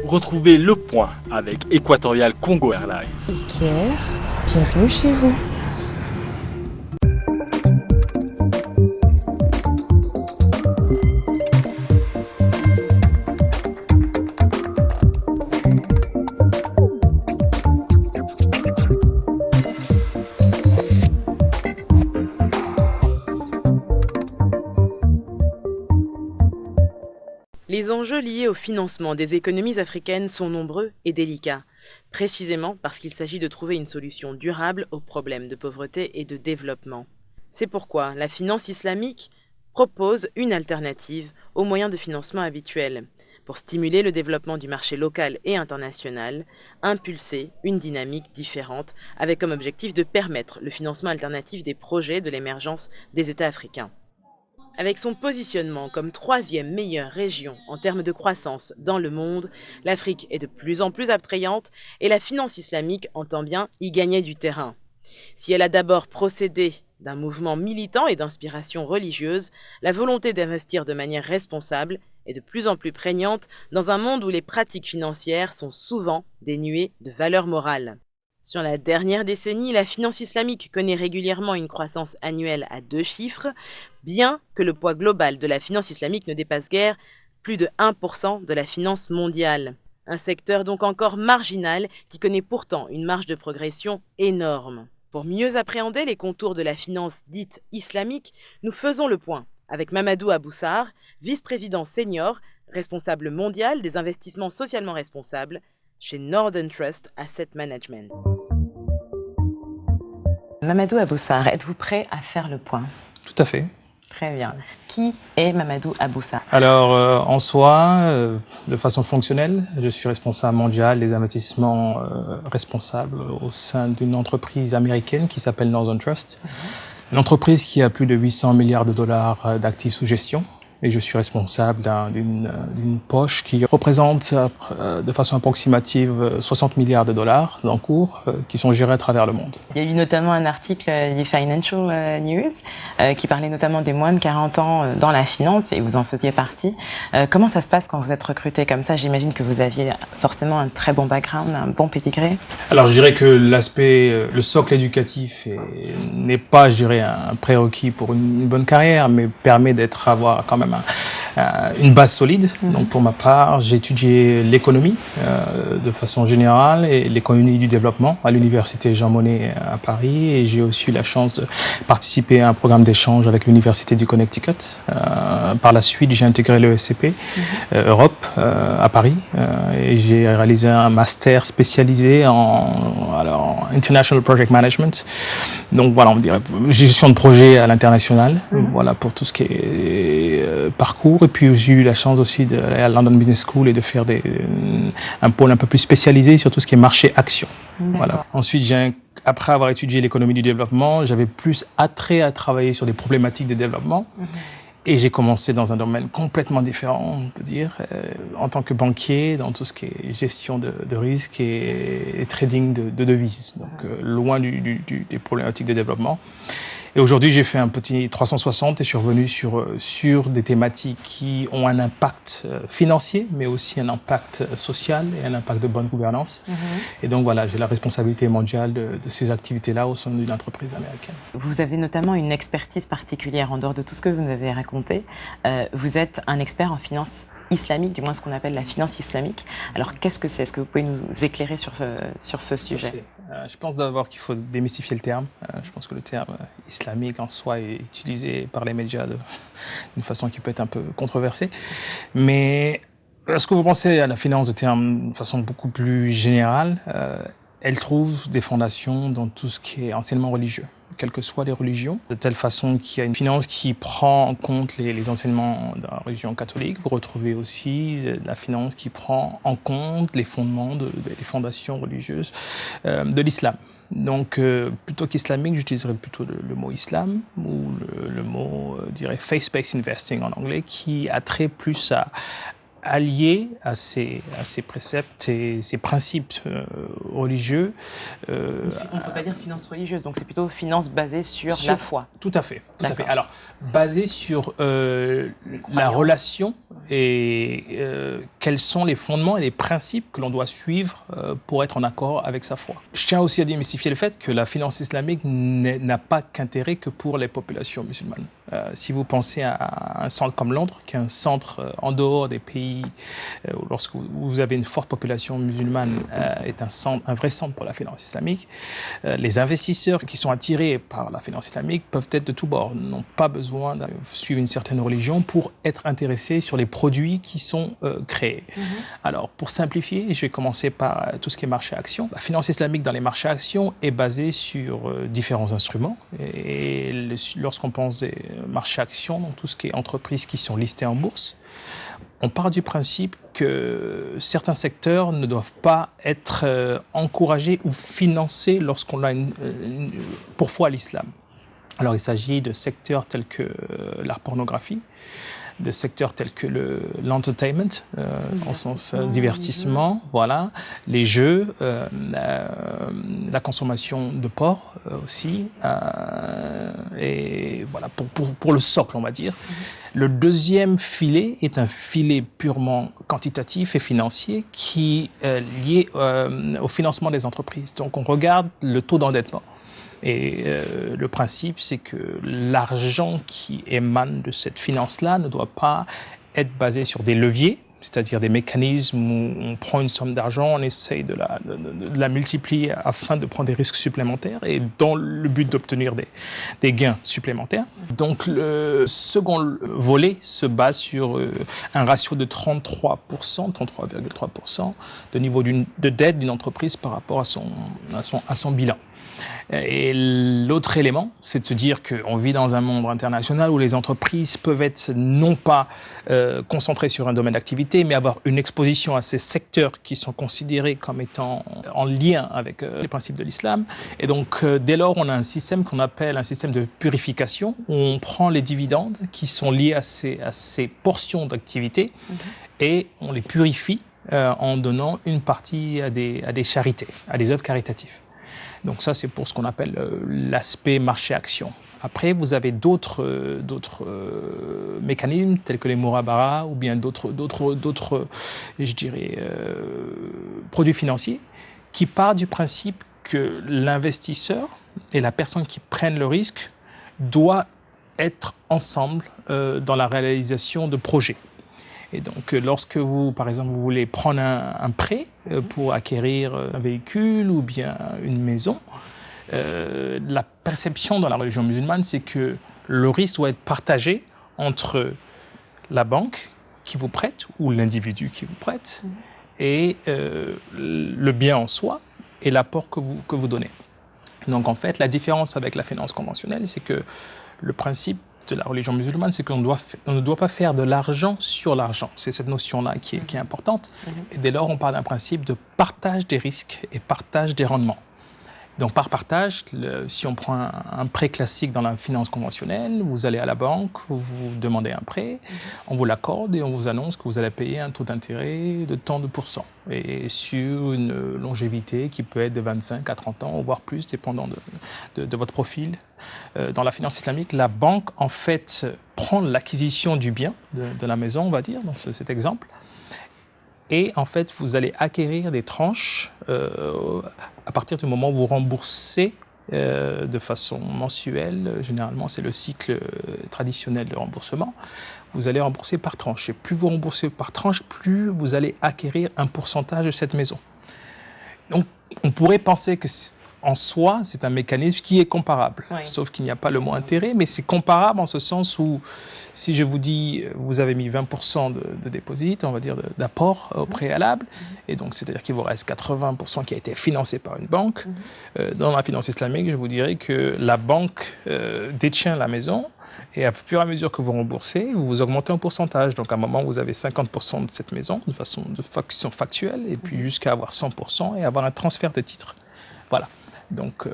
Retrouvez Le Point avec Equatorial Congo Airlines. Pierre, bienvenue chez vous. Les enjeux liés au financement des économies africaines sont nombreux et délicats, précisément parce qu'il s'agit de trouver une solution durable aux problèmes de pauvreté et de développement. C'est pourquoi la finance islamique propose une alternative aux moyens de financement habituels, pour stimuler le développement du marché local et international, impulser une dynamique différente, avec comme objectif de permettre le financement alternatif des projets de l'émergence des États africains. Avec son positionnement comme troisième meilleure région en termes de croissance dans le monde, l'Afrique est de plus en plus attrayante et la finance islamique entend bien y gagner du terrain. Si elle a d'abord procédé d'un mouvement militant et d'inspiration religieuse, la volonté d'investir de manière responsable est de plus en plus prégnante dans un monde où les pratiques financières sont souvent dénuées de valeur morale. Sur la dernière décennie, la finance islamique connaît régulièrement une croissance annuelle à 2 chiffres, bien que le poids global de la finance islamique ne dépasse guère plus de 1% de la finance mondiale. Un secteur donc encore marginal qui connaît pourtant une marge de progression énorme. Pour mieux appréhender les contours de la finance dite islamique, nous faisons le point avec Mamadou Aboussar, vice-président senior, responsable mondial des investissements socialement responsables, chez Northern Trust Asset Management. Mamadou Aboussar, êtes-vous prêt à faire le point? Tout à fait. Très bien. Qui est Mamadou Aboussar? Alors, en soi, de façon fonctionnelle, je suis responsable mondial des investissements responsables au sein d'une entreprise américaine qui s'appelle Northern Trust. Une entreprise qui a plus de 800 milliards de dollars d'actifs sous gestion. Et je suis responsable d'une poche qui représente de façon approximative 60 milliards de dollars d'encours qui sont gérés à travers le monde. Il y a eu notamment un article du Financial News qui parlait notamment des moins de 40 ans dans la finance et vous en faisiez partie. Comment ça se passe quand vous êtes recruté comme ça? J'imagine que vous aviez forcément un très bon background, un bon pédigré. Alors je dirais que le socle éducatif n'est pas, je dirais, un prérequis pour une bonne carrière, mais permet avoir quand même une base solide. Donc pour ma part, j'ai étudié l'économie de façon générale et l'économie du développement à l'université Jean Monnet à Paris, et j'ai aussi eu la chance de participer à un programme d'échange avec l'université du Connecticut. Par la suite, j'ai intégré le SCP Europe à Paris et j'ai réalisé un master spécialisé en International Project Management. Donc voilà, on dirait gestion de projet à l'international. Voilà pour tout ce qui est parcours. Et puis j'ai eu la chance aussi d'aller à London Business School et de faire un pôle un peu plus spécialisé sur tout ce qui est marché action. Voilà. Ensuite, après avoir étudié l'économie du développement, j'avais plus attrait à travailler sur des problématiques de développement. Et j'ai commencé dans un domaine complètement différent, on peut dire, en tant que banquier, dans tout ce qui est gestion de risques et trading de devises. Donc loin des problématiques de développement. Et aujourd'hui, j'ai fait un petit 360 et je suis revenu sur des thématiques qui ont un impact financier, mais aussi un impact social et un impact de bonne gouvernance. Et donc voilà, j'ai la responsabilité mondiale de ces activités-là au sein d'une entreprise américaine. Vous avez notamment une expertise particulière, en dehors de tout ce que vous nous avez raconté. Vous êtes un expert en finance islamique, du moins ce qu'on appelle la finance islamique. Alors qu'est-ce que c'est? Est-ce que vous pouvez nous éclairer sur ce sujet? Je pense d'abord qu'il faut démystifier le terme. Je pense que le terme islamique en soi est utilisé par les médias d'une façon qui peut être un peu controversée. Mais est-ce que vous pensez à la finance de terme de façon beaucoup plus générale? Elle trouve des fondations dans tout ce qui est enseignement religieux, quelles que soient les religions, de telle façon qu'il y a une finance qui prend en compte les enseignements de la religion catholique. Vous retrouvez aussi la finance qui prend en compte les fondements les fondations religieuses de l'islam. Donc, plutôt qu'islamique, j'utiliserais plutôt le mot islam ou le mot, je dirais, faith-based investing en anglais, qui a trait plus allié à ces préceptes et ces principes religieux. On ne peut pas dire finance religieuse, donc c'est plutôt finance basée sur la foi. Tout à fait, tout à fait. Alors, basée sur la relation et quels sont les fondements et les principes que l'on doit suivre pour être en accord avec sa foi. Je tiens aussi à démystifier le fait que la finance islamique n'a pas qu'intérêt que pour les populations musulmanes. Si vous pensez à un centre comme Londres, qui est un centre en dehors des pays, lorsque vous avez une forte population musulmane, est un vrai centre pour la finance islamique, les investisseurs qui sont attirés par la finance islamique peuvent être de tous bords, n'ont pas besoin de suivre une certaine religion pour être intéressés sur les produits qui sont créés. Alors, pour simplifier, je vais commencer par tout ce qui est marché-action. La finance islamique dans les marchés-actions est basée sur différents instruments. Et lorsqu'on pense des marchés-actions, donc tout ce qui est entreprises qui sont listées en bourse, on part du principe que certains secteurs ne doivent pas être encouragés ou financés lorsqu'on a pour foi à l'islam. Alors, il s'agit de secteurs tels que la pornographie, de secteurs tels que l'entertainment, en sens divertissement, voilà, les jeux, la consommation de porc aussi, et voilà, pour le socle, on va dire. Le deuxième filet est un filet purement quantitatif et financier qui est lié au financement des entreprises. Donc, on regarde le taux d'endettement. Et le principe, c'est que l'argent qui émane de cette finance-là ne doit pas être basé sur des leviers, c'est-à-dire des mécanismes où on prend une somme d'argent, on essaye de la multiplier afin de prendre des risques supplémentaires et dans le but d'obtenir des gains supplémentaires. Donc le second volet se base sur un ratio de 33,3% de niveau de dette d'une entreprise par rapport à son bilan. Et l'autre élément, c'est de se dire qu'on vit dans un monde international où les entreprises peuvent être non pas concentrées sur un domaine d'activité, mais avoir une exposition à ces secteurs qui sont considérés comme étant en lien avec les principes de l'islam. Et donc, dès lors, on a un système qu'on appelle un système de purification, où on prend les dividendes qui sont liés à ces portions d'activité et on les purifie en donnant une partie à des charités, à des œuvres caritatives. Donc ça, c'est pour ce qu'on appelle l'aspect marché-action. Après, vous avez d'autres mécanismes tels que les murabara ou bien d'autres, je dirais, produits financiers qui partent du principe que l'investisseur et la personne qui prennent le risque doivent être ensemble dans la réalisation de projets. Et donc, lorsque vous, par exemple, vous voulez prendre un prêt pour acquérir un véhicule ou bien une maison, la perception dans la religion musulmane, c'est que le risque doit être partagé entre la banque qui vous prête ou l'individu qui vous prête et le bien en soi et l'apport que vous donnez. Donc, en fait, la différence avec la finance conventionnelle, c'est que le principe de la religion musulmane, c'est qu'on ne doit pas faire de l'argent sur l'argent. C'est cette notion-là qui est importante. Et dès lors, on parle d'un principe de partage des risques et partage des rendements. Donc, par partage, si on prend un prêt classique dans la finance conventionnelle, vous allez à la banque, vous demandez un prêt, on vous l'accorde et on vous annonce que vous allez payer un taux d'intérêt de tant de pourcents. Et sur une longévité qui peut être de 25 à 30 ans, voire plus, dépendant de votre profil. Dans la finance islamique, la banque, en fait, prend l'acquisition du bien, de la maison, on va dire, dans cet exemple. Et en fait, vous allez acquérir des tranches à partir du moment où vous remboursez de façon mensuelle. Généralement, c'est le cycle traditionnel de remboursement. Vous allez rembourser par tranche. Et plus vous remboursez par tranche, plus vous allez acquérir un pourcentage de cette maison. Donc, on pourrait penser que en soi, c'est un mécanisme qui est comparable, sauf qu'il n'y a pas le mot intérêt, mais c'est comparable en ce sens où, si je vous dis, vous avez mis 20% de dépôt, on va dire d'apport au préalable, et donc c'est-à-dire qu'il vous reste 80% qui a été financé par une banque. Dans la finance islamique, je vous dirais que la banque détient la maison, et à fur et à mesure que vous remboursez, vous augmentez en pourcentage. Donc à un moment, vous avez 50% de cette maison, de façon factuelle, et puis jusqu'à avoir 100% et avoir un transfert de titres. Voilà. Donc,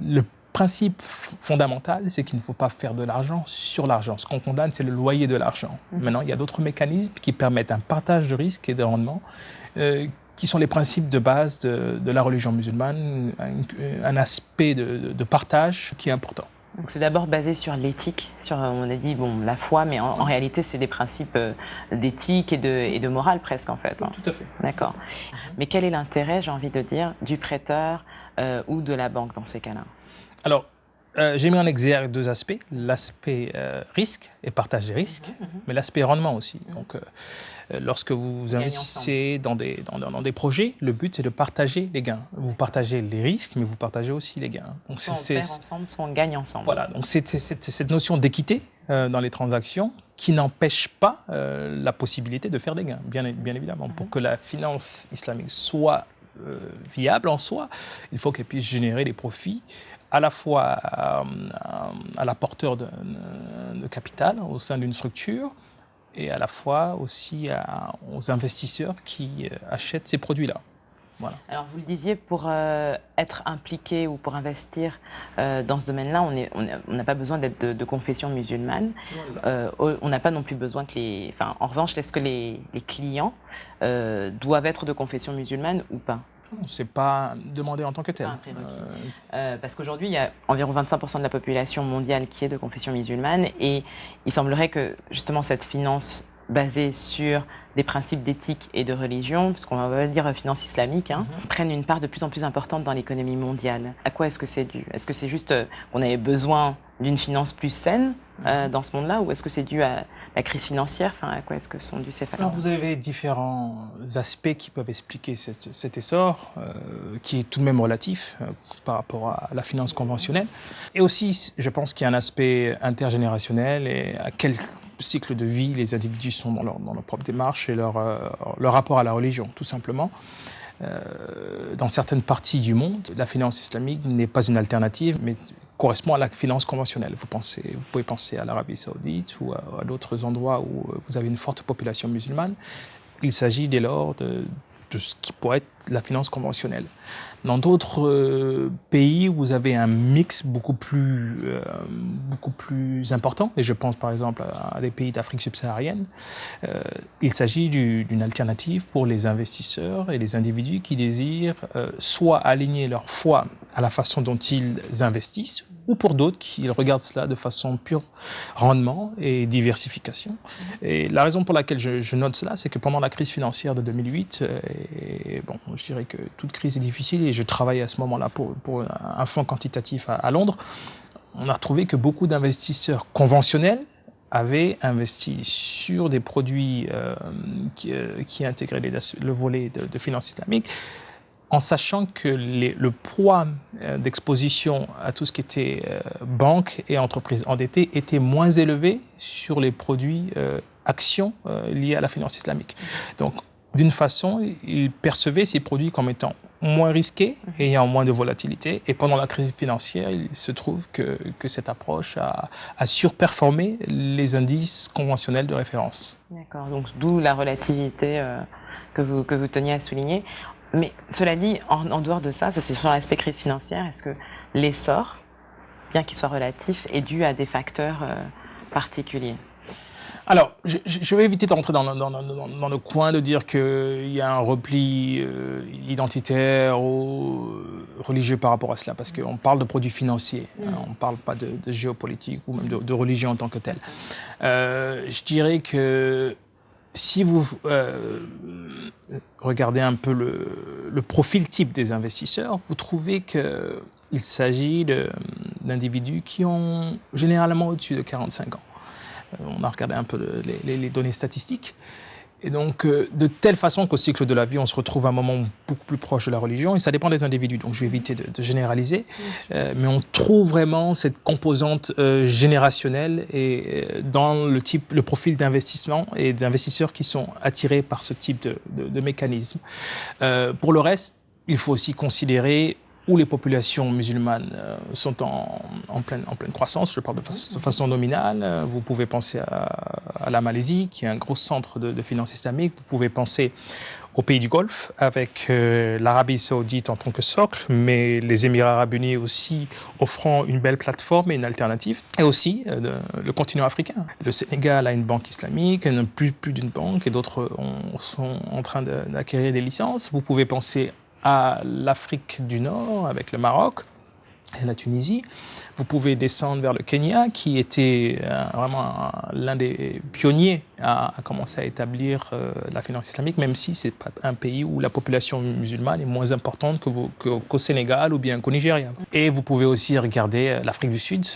le principe fondamental, c'est qu'il ne faut pas faire de l'argent sur l'argent. Ce qu'on condamne, c'est le loyer de l'argent. Maintenant, il y a d'autres mécanismes qui permettent un partage de risques et de rendement, qui sont les principes de base de la religion musulmane, un aspect de partage qui est important. Donc c'est d'abord basé sur l'éthique, on a dit la foi, mais en réalité c'est des principes d'éthique et de morale presque en fait. Tout à fait. D'accord. Mais quel est l'intérêt, j'ai envie de dire, du prêteur ou de la banque dans ces cas-là? Alors, j'ai mis en exergue deux aspects, l'aspect risque et partage des risques, mais l'aspect rendement aussi. Donc, lorsque vous investissez dans des projets, le but c'est de partager les gains. Vous partagez les risques, mais vous partagez aussi les gains. Donc, soit on perd ensemble, soit on gagne ensemble. Voilà, donc c'est cette notion d'équité dans les transactions qui n'empêche pas la possibilité de faire des gains, bien évidemment. Pour que la finance islamique soit viable en soi, il faut qu'elle puisse générer des profits à la fois à l'apporteur de capital au sein d'une structure et à la fois aussi aux investisseurs qui achètent ces produits-là. Voilà. Alors vous le disiez, pour être impliqué ou pour investir dans ce domaine-là, on n'a pas besoin d'être de confession musulmane. On n'a pas non plus besoin que en revanche, est-ce que les clients doivent être de confession musulmane ou pas? Ce n'est pas demandé en tant que tel. Parce qu'aujourd'hui, il y a environ 25% de la population mondiale qui est de confession musulmane et il semblerait que justement cette finance basée sur des principes d'éthique et de religion, puisqu'on va dire finance islamique, prenne une part de plus en plus importante dans l'économie mondiale. À quoi est-ce que c'est dû? Est-ce que c'est juste qu'on avait besoin d'une finance plus saine dans ce monde-là, ou est-ce que c'est dû à la crise financière? À quoi est-ce que sont dus ces facteurs? Alors, vous avez différents aspects qui peuvent expliquer cet essor, qui est tout de même relatif par rapport à la finance conventionnelle. Et aussi, je pense qu'il y a un aspect intergénérationnel et à quel cycle de vie les individus sont dans leur propre démarche et leur rapport à la religion, tout simplement. Dans certaines parties du monde, la finance islamique n'est pas une alternative, mais correspond à la finance conventionnelle. Vous pouvez penser à l'Arabie saoudite ou à d'autres endroits où vous avez une forte population musulmane. Il s'agit dès lors de ce qui pourrait être la finance conventionnelle. Dans d'autres pays, vous avez un mix beaucoup plus important, et je pense par exemple à des pays d'Afrique subsaharienne. Il s'agit d'une alternative pour les investisseurs et les individus qui désirent soit aligner leur foi à la façon dont ils investissent, ou pour d'autres qui regardent cela de façon pure rendement et diversification. Et la raison pour laquelle je note cela, c'est que pendant la crise financière de 2008, je dirais que toute crise est difficile et je travaillais à ce moment-là pour un fonds quantitatif à Londres, on a retrouvé que beaucoup d'investisseurs conventionnels avaient investi sur des produits qui intégraient le volet de finance islamique, en sachant que le poids d'exposition à tout ce qui était banque et entreprises endettées était moins élevé sur les produits actions liés à la finance islamique. Donc, d'une façon, ils percevaient ces produits comme étant moins risqués et ayant moins de volatilité. Et pendant la crise financière, il se trouve que cette approche a surperformé les indices conventionnels de référence. D'accord, donc d'où la relativité que vous teniez à souligner. Mais cela dit, en dehors de ça c'est sur l'aspect crise financière, est-ce que l'essor, bien qu'il soit relatif, est dû à des facteurs particuliers? Alors, je vais éviter d'entrer dans le coin de dire qu'il y a un repli identitaire ou religieux par rapport à cela, parce qu'on parle de produits financiers, on ne parle pas de géopolitique ou même de religion en tant que telle. Je dirais que si vous regardez un peu le profil type des investisseurs, vous trouvez qu'il s'agit d'individus qui ont généralement au-dessus de 45 ans. On a regardé un peu les données statistiques. Et donc, de telle façon qu'au cycle de la vie, on se retrouve à un moment beaucoup plus proche de la religion, et ça dépend des individus. Donc, je vais éviter de généraliser, mais on trouve vraiment cette composante générationnelle et dans le profil d'investissement et d'investisseurs qui sont attirés par ce type de mécanisme. Pour le reste, il faut aussi considérer où les populations musulmanes sont en pleine croissance, je parle de façon nominale. Vous pouvez penser à la Malaisie, qui est un gros centre de finance islamique. Vous pouvez penser aux pays du Golfe, avec l'Arabie saoudite en tant que socle, mais les Émirats arabes unis aussi offrant une belle plateforme et une alternative. Et aussi le continent africain. Le Sénégal a une banque islamique, plus d'une banque, et d'autres sont en train d'acquérir des licences. Vous pouvez penser à l'Afrique du Nord avec le Maroc, et la Tunisie. Vous pouvez descendre vers le Kenya, qui était vraiment l'un des pionniers à commencer à établir la finance islamique, même si c'est pas un pays où la population musulmane est moins importante qu'au Sénégal ou bien qu'au Nigeria. Et vous pouvez aussi regarder l'Afrique du Sud,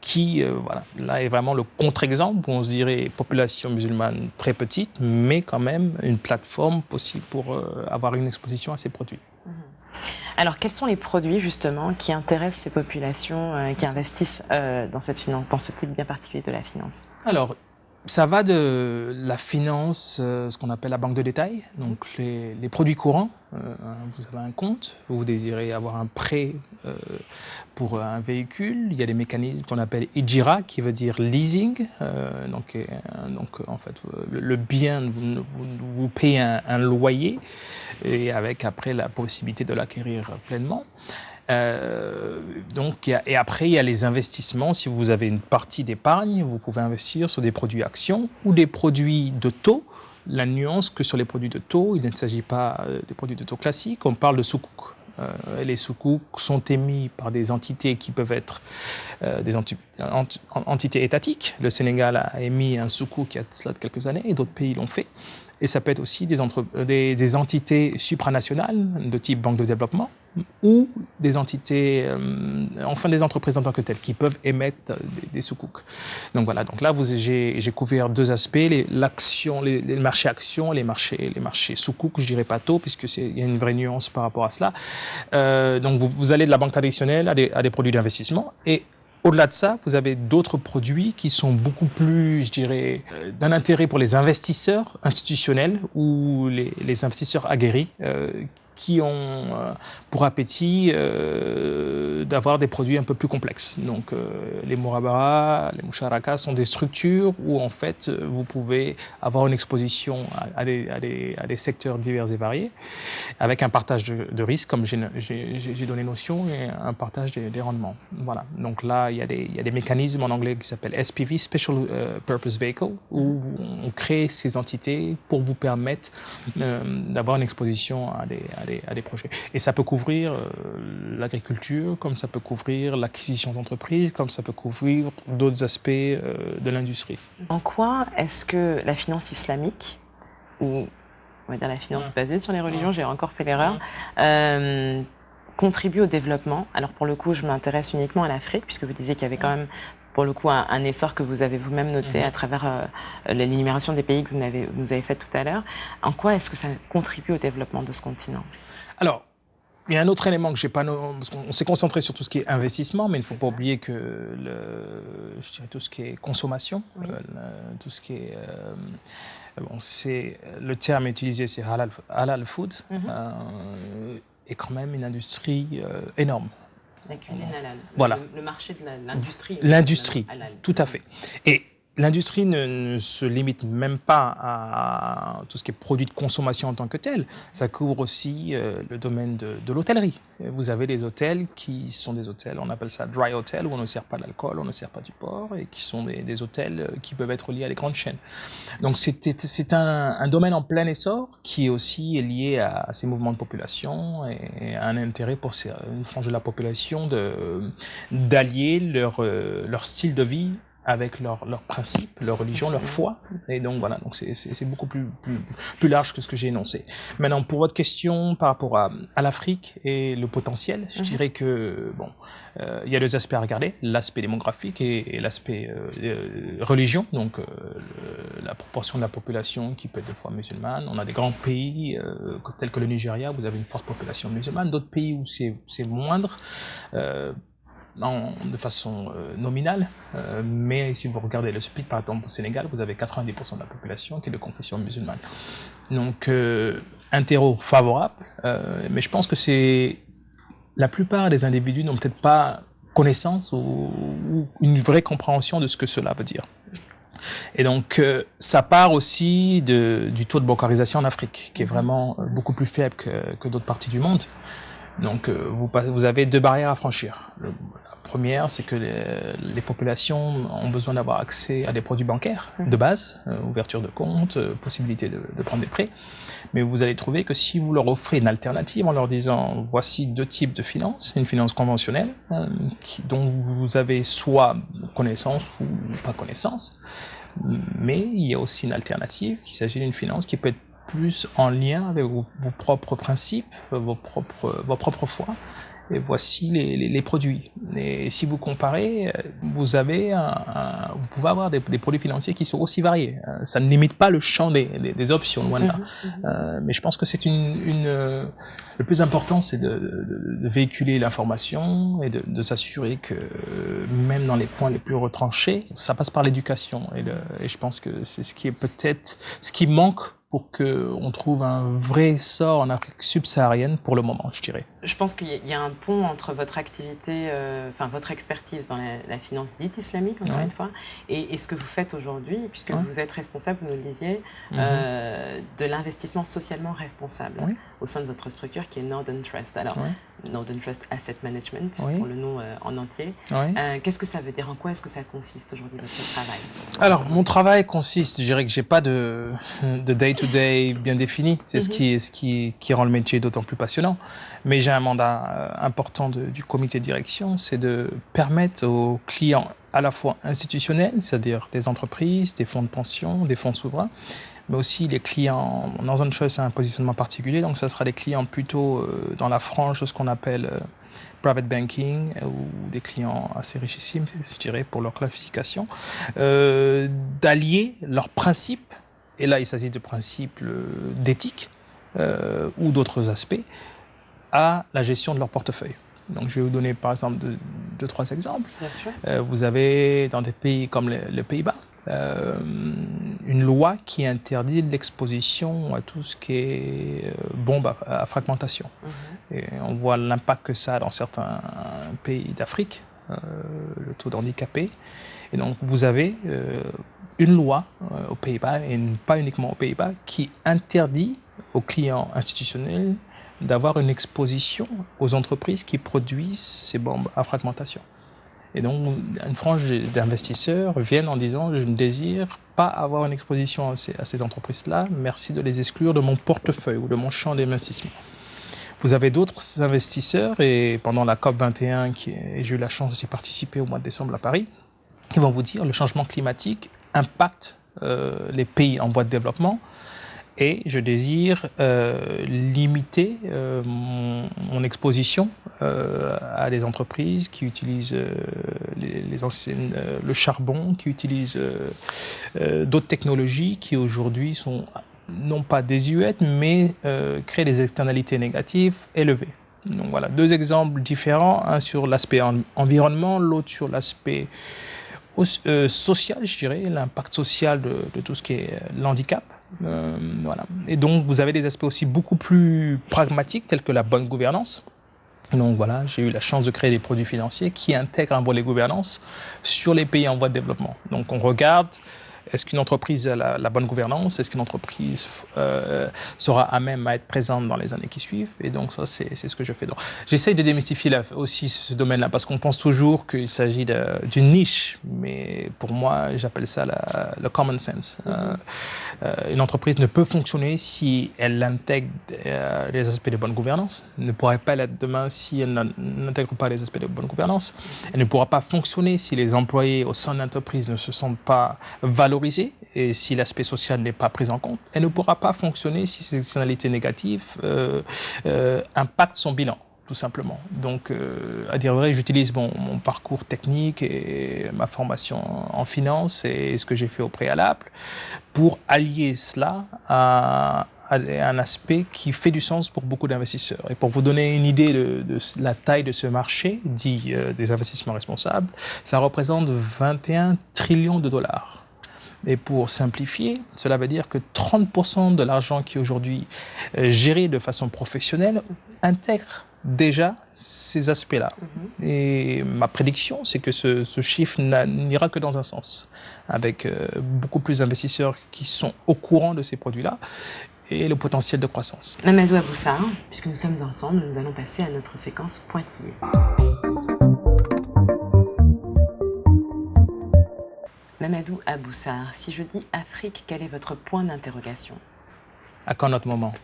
qui, voilà, là est vraiment le contre-exemple, où on se dirait population musulmane très petite, mais quand même une plateforme possible pour avoir une exposition à ces produits. Alors, quels sont les produits, justement, qui intéressent ces populations qui investissent dans cette finance, dans ce type bien particulier de la finance? Alors, ça va de la finance, ce qu'on appelle la banque de détail, donc les produits courants. Vous avez un compte, vous désirez avoir un prêt pour un véhicule. Il y a des mécanismes qu'on appelle Ijira, qui veut dire leasing. Donc en fait, le bien, vous payez un loyer et avec après la possibilité de l'acquérir pleinement. Et après, il y a les investissements. Si vous avez une partie d'épargne, vous pouvez investir sur des produits actions ou des produits de taux. La nuance que sur les produits de taux, il ne s'agit pas des produits de taux classiques, on parle de soukouk. Les soukouk sont émis par des entités qui peuvent être des entités étatiques. Le Sénégal a émis un soukouk il y a cela de quelques années et d'autres pays l'ont fait. Et ça peut être aussi des entités supranationales de type banque de développement ou des entités, enfin des entreprises en tant que telles qui peuvent émettre des soukouk. Donc voilà, donc là j'ai couvert deux aspects, les marchés actions, les marchés soukouk, je dirais pas taux, puisque il y a une vraie nuance par rapport à cela. Donc vous allez de la banque traditionnelle à des produits d'investissement et au-delà de ça, vous avez d'autres produits qui sont beaucoup plus, je dirais, d'un intérêt pour les investisseurs institutionnels ou les investisseurs aguerris qui ont pour appétit d'avoir des produits un peu plus complexes. Donc les Mourabara, les Moucharaka sont des structures où en fait vous pouvez avoir une exposition à des secteurs divers et variés avec un partage de risques comme j'ai donné notion et un partage des rendements. Voilà. Donc là il y a des mécanismes en anglais qui s'appellent SPV, Special Purpose Vehicle, où on crée ces entités pour vous permettre d'avoir une exposition à des projets. Et ça peut couvrir l'agriculture, comme ça peut couvrir l'acquisition d'entreprises, comme ça peut couvrir d'autres aspects de l'industrie. En quoi est-ce que la finance islamique, ou on va dire la finance basée sur les religions, j'ai encore fait l'erreur, contribue au développement? Alors pour le coup, je m'intéresse uniquement à l'Afrique, puisque vous disiez qu'il y avait quand même pour le coup un essor que vous avez vous-même noté à travers l'énumération des pays que vous avez fait tout à l'heure. En quoi est-ce que ça contribue au développement de ce continent? Alors, il y a un autre élément que j'ai pas... Parce qu'on s'est concentré sur tout ce qui est investissement, mais il ne faut pas oublier que je dirais tout ce qui est consommation, tout ce qui est... le terme utilisé, c'est halal food, est quand même une industrie énorme. La cuisine halal. Voilà. Le marché de l'industrie. L'industrie, halal. tout à fait. Et l'industrie ne se limite même pas à tout ce qui est produit de consommation en tant que tel. Ça couvre aussi le domaine de l'hôtellerie. Vous avez des hôtels qui sont des hôtels, on appelle ça dry hotel, où on ne sert pas d'alcool, on ne sert pas du porc, et qui sont des hôtels qui peuvent être liés à des grandes chaînes. Donc c'est un domaine en plein essor qui est aussi lié à ces mouvements de population et à un intérêt pour une frange de la population d'allier leur style de vie avec leurs principes, leur religion, leur foi. Et donc voilà, donc c'est beaucoup plus large que ce que j'ai énoncé. Maintenant, pour votre question par rapport à l'Afrique et le potentiel, je dirais que il y a deux aspects à regarder, l'aspect démographique et l'aspect religion, donc la proportion de la population qui peut être des fois musulmane. On a des grands pays tels que le Nigeria, vous avez une forte population musulmane, d'autres pays où c'est moindre, de façon nominale, mais si vous regardez le split, par exemple au Sénégal, vous avez 90% de la population qui est de confession musulmane. Donc un terreau favorable, mais je pense que la plupart des individus n'ont peut-être pas connaissance ou une vraie compréhension de ce que cela veut dire. Et donc ça part aussi du taux de bancarisation en Afrique, qui est vraiment beaucoup plus faible que d'autres parties du monde. Donc, vous avez deux barrières à franchir. La première, c'est que les populations ont besoin d'avoir accès à des produits bancaires de base, ouverture de compte, possibilité de prendre des prêts. Mais vous allez trouver que si vous leur offrez une alternative en leur disant voici deux types de finances, une finance conventionnelle dont vous avez soit connaissance ou pas connaissance, mais il y a aussi une alternative, qu'il s'agit d'une finance qui peut être plus en lien avec vos propres principes, vos propres foi. Et voici les produits. Et si vous comparez, vous pouvez avoir des produits financiers qui sont aussi variés. Ça ne limite pas le champ des options, loin de là. Mais je pense que c'est le plus important, c'est de véhiculer l'information et de s'assurer que même dans les points les plus retranchés, ça passe par l'éducation. Et je pense que c'est ce qui est peut-être ce qui manque pour qu'on trouve un vrai essor en Afrique subsaharienne pour le moment, je dirais. Je pense qu'il y a un pont entre votre activité, votre expertise dans la finance dite islamique, encore une fois, et ce que vous faites aujourd'hui, puisque vous êtes responsable, vous nous le disiez, de l'investissement socialement responsable au sein de votre structure qui est Northern Trust. Alors, Northern Trust Asset Management, pour le nom en entier. Qu'est-ce que ça veut dire? En quoi est-ce que ça consiste aujourd'hui, votre travail? Alors, mon travail consiste, je dirais que j'ai pas de day-to-day bien défini. C'est ce qui rend le métier d'autant plus passionnant. Mais j'ai un mandat important du comité de direction, c'est de permettre aux clients à la fois institutionnels, c'est-à-dire des entreprises, des fonds de pension, des fonds souverains, mais aussi les clients, Northern Trust a un positionnement particulier, donc ça sera des clients plutôt dans la frange de ce qu'on appelle private banking, ou des clients assez richissimes, je dirais, pour leur classification, d'allier leurs principes, et là il s'agit de principes d'éthique ou d'autres aspects, à la gestion de leur portefeuille. Donc je vais vous donner par exemple deux, trois exemples. Vous avez dans des pays comme les Pays-Bas, une loi qui interdit l'exposition à tout ce qui est bombe à fragmentation. Et on voit l'impact que ça a dans certains pays d'Afrique, le taux d'handicapés. Et donc vous avez une loi aux Pays-Bas, et pas uniquement aux Pays-Bas, qui interdit aux clients institutionnels d'avoir une exposition aux entreprises qui produisent ces bombes à fragmentation. Et donc, une frange d'investisseurs viennent en disant « je ne désire pas avoir une exposition à ces entreprises-là, merci de les exclure de mon portefeuille ou de mon champ d'investissement ». Vous avez d'autres investisseurs, et pendant la COP21, j'ai eu la chance d'y participer au mois de décembre à Paris, qui vont vous dire le changement climatique impacte les pays en voie de développement, et je désire limiter mon exposition à des entreprises qui utilisent le charbon, qui utilisent d'autres technologies qui aujourd'hui sont non pas désuètes, mais créent des externalités négatives élevées. Donc voilà, deux exemples différents, un sur l'aspect environnement, l'autre sur l'aspect social, je dirais, l'impact social de tout ce qui est l'handicap. Voilà. Et donc, vous avez des aspects aussi beaucoup plus pragmatiques, tels que la bonne gouvernance. Donc voilà, j'ai eu la chance de créer des produits financiers qui intègrent un volet gouvernance sur les pays en voie de développement. Donc, on regarde, est-ce qu'une entreprise a la bonne gouvernance? Est-ce qu'une entreprise sera à même à être présente dans les années qui suivent? Et donc ça, c'est ce que je fais. Donc, j'essaye de démystifier aussi ce domaine-là, parce qu'on pense toujours qu'il s'agit d'une niche, mais pour moi, j'appelle ça le common sense. Une entreprise ne peut fonctionner si elle intègre les aspects de bonne gouvernance. Elle ne pourrait pas l'être demain si elle n'intègre pas les aspects de bonne gouvernance. Elle ne pourra pas fonctionner si les employés au sein de l'entreprise ne se sentent pas valorisés, et si l'aspect social n'est pas pris en compte. Elle ne pourra pas fonctionner si ces externalités négatives impactent son bilan, tout simplement. Donc, à dire vrai, j'utilise mon parcours technique et ma formation en finance et ce que j'ai fait au préalable pour allier cela à un aspect qui fait du sens pour beaucoup d'investisseurs. Et pour vous donner une idée de la taille de ce marché, dit des investissements responsables, ça représente 21 trillions de dollars. Et pour simplifier, cela veut dire que 30% de l'argent qui est aujourd'hui géré de façon professionnelle intègre déjà ces aspects-là. Et ma prédiction, c'est que ce chiffre n'ira que dans un sens, avec beaucoup plus d'investisseurs qui sont au courant de ces produits-là. et le potentiel de croissance. Mamadou Aboussar, puisque nous sommes ensemble, nous allons passer à notre séquence pointillée. Mamadou Aboussar, si je dis Afrique, quel est votre point d'interrogation? À quand notre moment?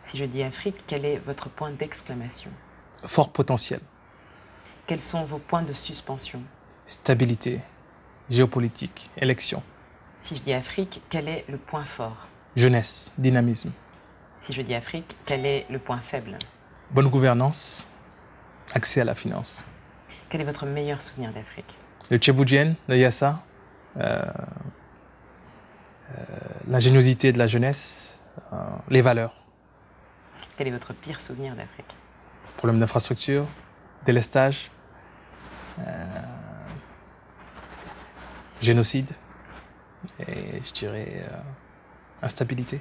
Si je dis Afrique, quel est votre point d'exclamation? Fort potentiel. Quels sont vos points de suspension? Stabilité, géopolitique, élection. Si je dis Afrique, quel est le point fort? Jeunesse, dynamisme. Si je dis Afrique, quel est le point faible? Bonne gouvernance, accès à la finance. Quel est votre meilleur souvenir d'Afrique? Le Tchéboudjienne, le Yassa, l'ingéniosité de la jeunesse, les valeurs. Quel est votre pire souvenir d'Afrique? Problème d'infrastructure, délestage, génocide et je dirais instabilité.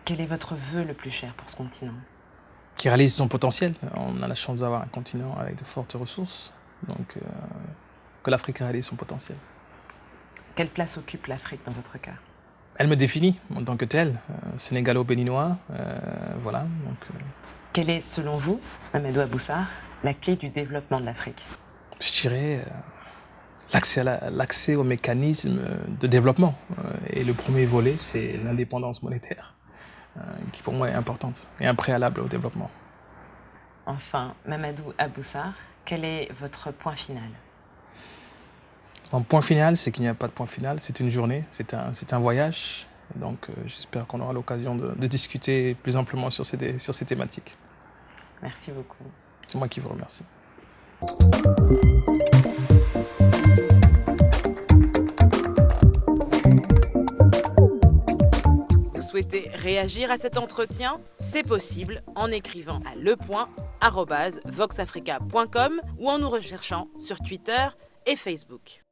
Quel est votre vœu le plus cher pour ce continent? Qui réalise son potentiel. On a la chance d'avoir un continent avec de fortes ressources, donc que l'Afrique réalise son potentiel. Quelle place occupe l'Afrique dans votre cœur? Elle me définit en tant que telle, sénégalo-béninois, voilà. Donc, Quelle est, selon vous, Mamadou Aboussar, la clé du développement de l'Afrique? je dirais l'accès aux mécanismes de développement. Et le premier volet, c'est l'indépendance monétaire, qui pour moi est importante et un préalable au développement. Enfin, Mamadou Aboussar, quel est votre point final? Mon point final, c'est qu'il n'y a pas de point final, c'est une journée, c'est un voyage. Donc j'espère qu'on aura l'occasion de discuter plus amplement sur ces thématiques. Merci beaucoup. C'est moi qui vous remercie. Vous souhaitez réagir à cet entretien? C'est possible en écrivant à lepoint@voxafrica.com ou en nous recherchant sur Twitter et Facebook.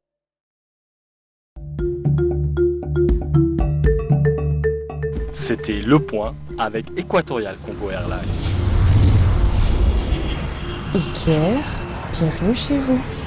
C'était Le Point avec Equatorial Congo Airlines. Iker, bienvenue chez vous.